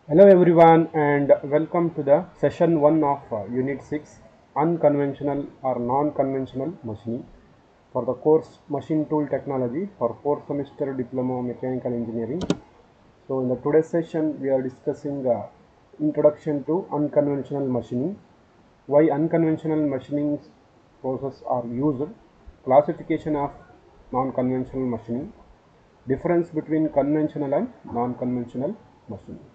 Hello everyone and welcome to the session 1 of Unit 6 Unconventional or Non-Conventional Machining for the course Machine Tool Technology for 4th semester Diploma Mechanical Engineering. So in the today's session we are discussing Introduction to Unconventional Machining, why unconventional machining processes are used, classification of non-conventional machining, difference between conventional and non-conventional machining.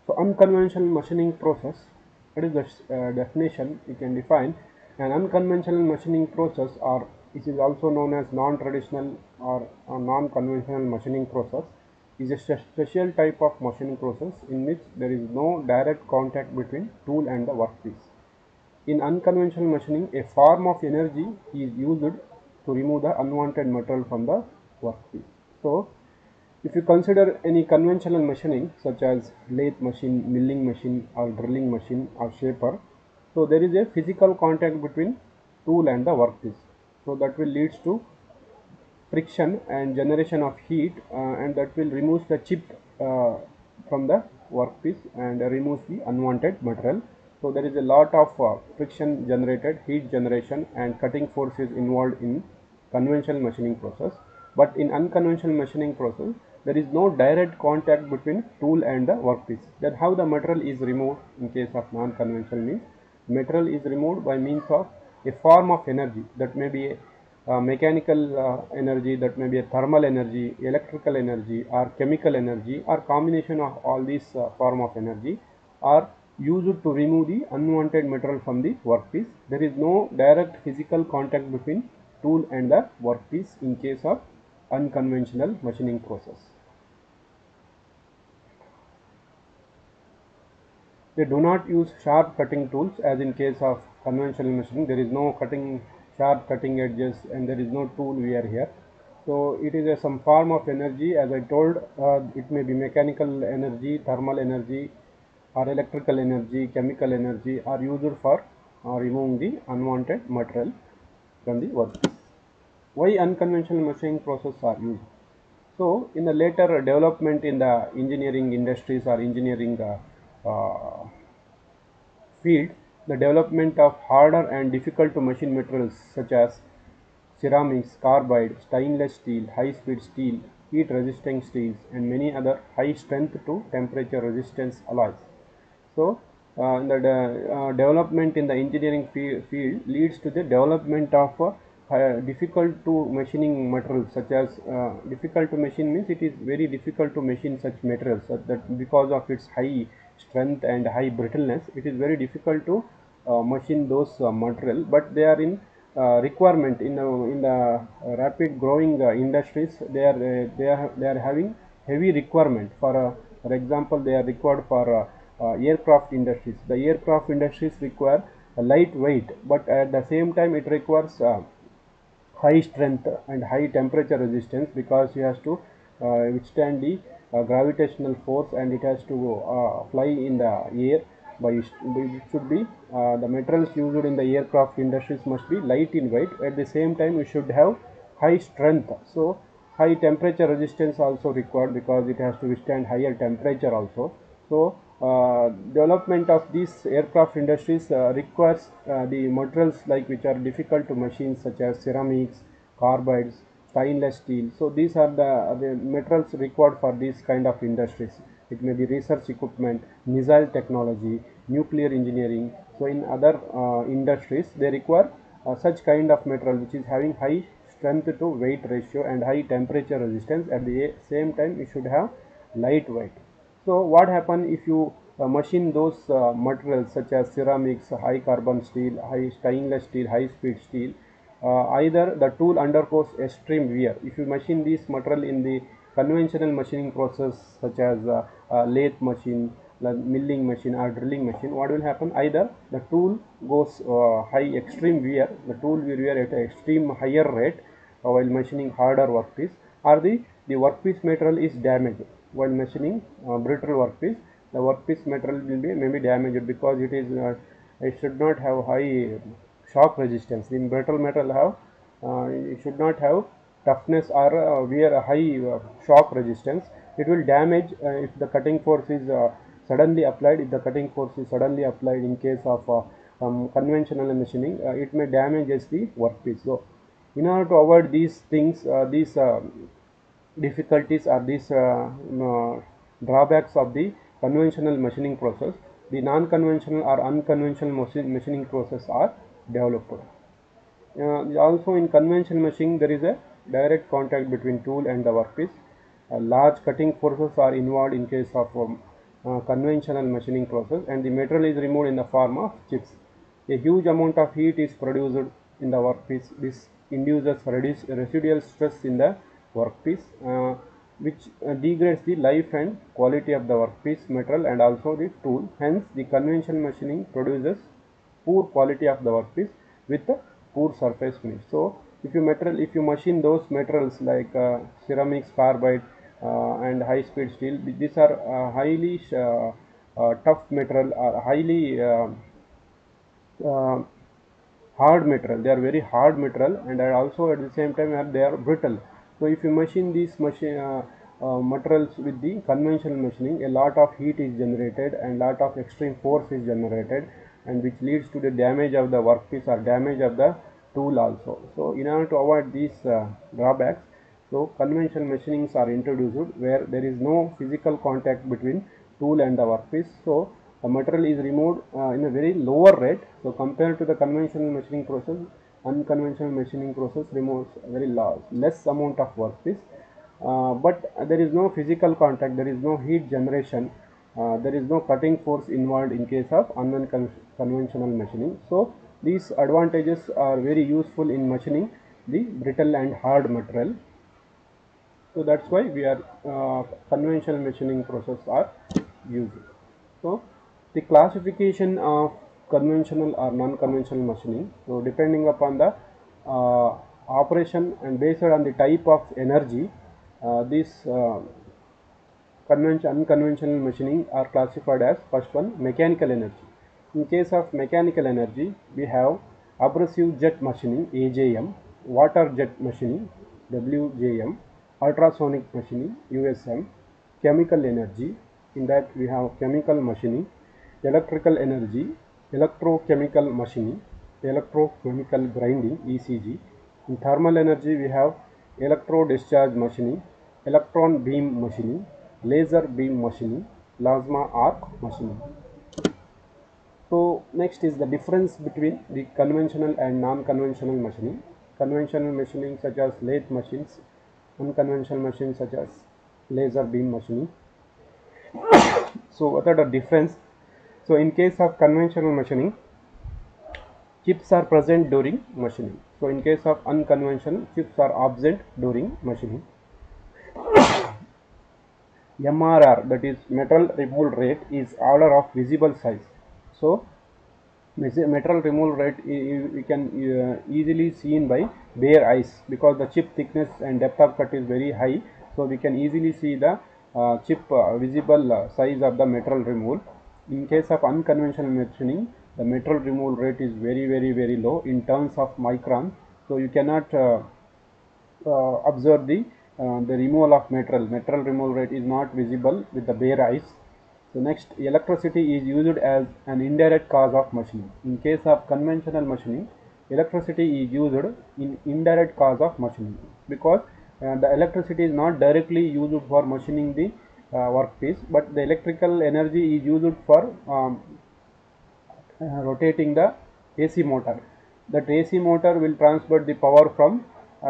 So unconventional machining process, what is the definition we can define? An unconventional machining process, or it is also known as non-traditional or non-conventional machining process, is a special type of machining process in which there is no direct contact between tool and the workpiece. In unconventional machining, a form of energy is used to remove the unwanted material from the workpiece. So if you consider any conventional machining such as lathe machine, milling machine or drilling machine or shaper, so there is a physical contact between tool and the workpiece. So that will leads to friction and generation of heat and that will remove the chip from the workpiece and removes the unwanted material. So there is a lot of friction generated, heat generation and cutting force is involved in conventional machining process. But in unconventional machining process, there is no direct contact between tool and the workpiece. That how the material is removed in case of non-conventional means material is removed by means of a form of energy that may be a mechanical energy, that may be a thermal energy, electrical energy or chemical energy or combination of all these form of energy are used to remove the unwanted material from the workpiece. There is no direct physical contact between tool and the workpiece in case of unconventional machining process. They do not use sharp cutting tools as in case of conventional machining. There is no sharp cutting edges and there is no tool wear here. So it is some form of energy, as I told, it may be mechanical energy, thermal energy or electrical energy, chemical energy are used for removing the unwanted material from the workpiece. Why unconventional machining process are used? So in the later development in the engineering industries or engineering field, the development of harder and difficult to machine materials such as ceramics, carbide, stainless steel, high-speed steel, heat-resisting steels, and many other high-strength to temperature resistance alloys. So, development in the engineering field leads to the development of difficult to machining materials such as difficult to machine means it is very difficult to machine such materials that because of its high strength and high brittleness it is very difficult to machine those material, but they are in requirement in the rapid growing industries. They are having heavy requirement for example they are required for aircraft industries. The aircraft industries require a lightweight, but at the same time it requires high strength and high temperature resistance because it has to withstand the gravitational force and it has to fly in the air. It should be the materials used in the aircraft industries must be light in weight. At the same time we should have high strength, so high temperature resistance also required because it has to withstand higher temperature also. So development of these aircraft industries requires the materials like which are difficult to machine such as ceramics, carbides, stainless steel. So these are the materials required for these kind of industries. It may be research equipment, missile technology, nuclear engineering. So in other industries they require such kind of material which is having high strength to weight ratio and high temperature resistance. At the same time it should have lightweight. So what happen if you machine those materials such as ceramics, high carbon steel, high stainless steel, high speed steel, either the tool undergoes extreme wear. If you machine this material in the conventional machining process such as lathe machine, milling machine or drilling machine, what will happen? Either the tool goes high extreme wear, the tool will wear at an extreme higher rate while machining harder workpiece, or the workpiece material is damaged while machining brittle workpiece. The workpiece material will be maybe damaged because it should not have high shock resistance. In brittle metal have it should not have toughness or wear a high shock resistance. It will damage if the cutting force is suddenly applied. If the cutting force is suddenly applied in case of conventional machining, it may damages the workpiece. So in order to avoid these things, these difficulties or these drawbacks of the conventional machining process, the non-conventional or unconventional machining process are developed. Also in conventional machining, there is a direct contact between tool and the workpiece. Large cutting forces are involved in case of conventional machining process, and the material is removed in the form of chips. A huge amount of heat is produced in the workpiece. This induces residual stress in the workpiece, which degrades the life and quality of the workpiece material and also the tool. Hence, the conventional machining produces poor quality of the workpiece with a poor surface finish. So if you machine those materials like ceramics, carbide, and high speed steel, these are highly tough material or highly uh, hard material. They are very hard material, and also at the same time they are brittle. So if you machine these materials with the conventional machining, a lot of heat is generated and lot of extreme force is generated, and which leads to the damage of the workpiece or damage of the tool also. So in order to avoid these drawbacks, so conventional machinings are introduced where there is no physical contact between tool and the workpiece. So the material is removed in a very lower rate. So compared to the conventional machining process, unconventional machining process removes very less amount of workpiece. But there is no physical contact, there is no heat generation, there is no cutting force involved in case of unconventional machining. So these advantages are very useful in machining the brittle and hard material. So that's why we are conventional machining process are used. So the classification of conventional or non-conventional machining, so depending upon the operation and based on the type of energy, these unconventional machining are classified as: first one, mechanical energy. In case of mechanical energy, we have abrasive jet machining (AJM), water jet machining (WJM), ultrasonic machining (USM), chemical energy. In that we have chemical machining, electrical energy, electrochemical machining, electrochemical grinding (ECG). In thermal energy, we have electro discharge machining, electron beam machining, laser beam machining, plasma arc machining. So next is the difference between the conventional and non-conventional machining. Conventional machining such as lathe machines, unconventional machines such as laser beam machining. So what are the difference? So in case of conventional machining, chips are present during machining. So in case of unconventional, chips are absent during machining. MRR, that is metal removal rate, is order of visible size. So metal removal rate we can easily seen by bare eyes, because the chip thickness and depth of cut is very high. So we can easily see the chip visible size of the metal removal. In case of unconventional machining, the metal removal rate is very low in terms of micron. So you cannot observe the removal of metal. Metal removal rate is not visible with the bare eyes. So next, electricity is used as an indirect cause of machining. In case of conventional machining, electricity is used in indirect cause of machining, because the electricity is not directly used for machining the workpiece, but the electrical energy is used for rotating the AC motor. That AC motor will transfer the power from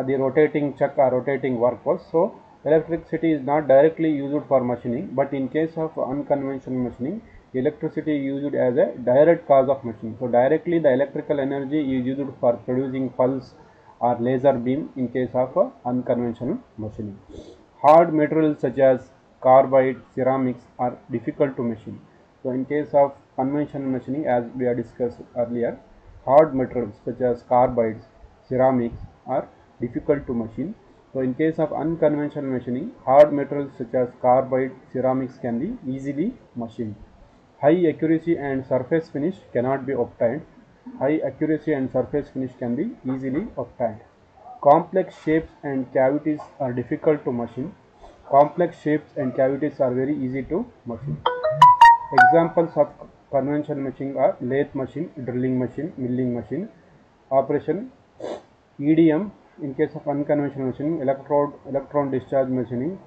the rotating chuck or rotating workpiece. So electricity is not directly used for machining, but in case of unconventional machining, electricity is used as a direct cause of machining. So directly the electrical energy is used for producing pulse or laser beam in case of unconventional machining. Hard materials such as carbide, ceramics are difficult to machine. So in case of conventional machining, as we have discussed earlier, hard materials such as carbides, ceramics are difficult to machine. So in case of unconventional machining, hard materials such as carbide, ceramics can be easily machined. High accuracy and surface finish cannot be obtained. High accuracy and surface finish can be easily obtained. Complex shapes and cavities are difficult to machine. Complex shapes and cavities are very easy to machine. Examples of conventional machining are lathe machine, drilling machine, milling machine. Operation EDM in case of unconventional machining, electron discharge machining,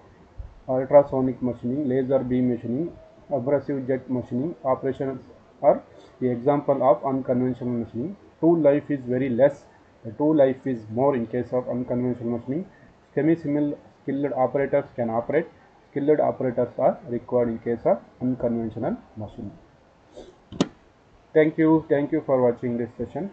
ultrasonic machining, laser beam machining, abrasive jet machining. Operations are the example of unconventional machining. Tool life is very less. The tool life is more in case of unconventional machining. Skilled operators can operate. Skilled operators are required in case of unconventional machining. Thank you for watching this session.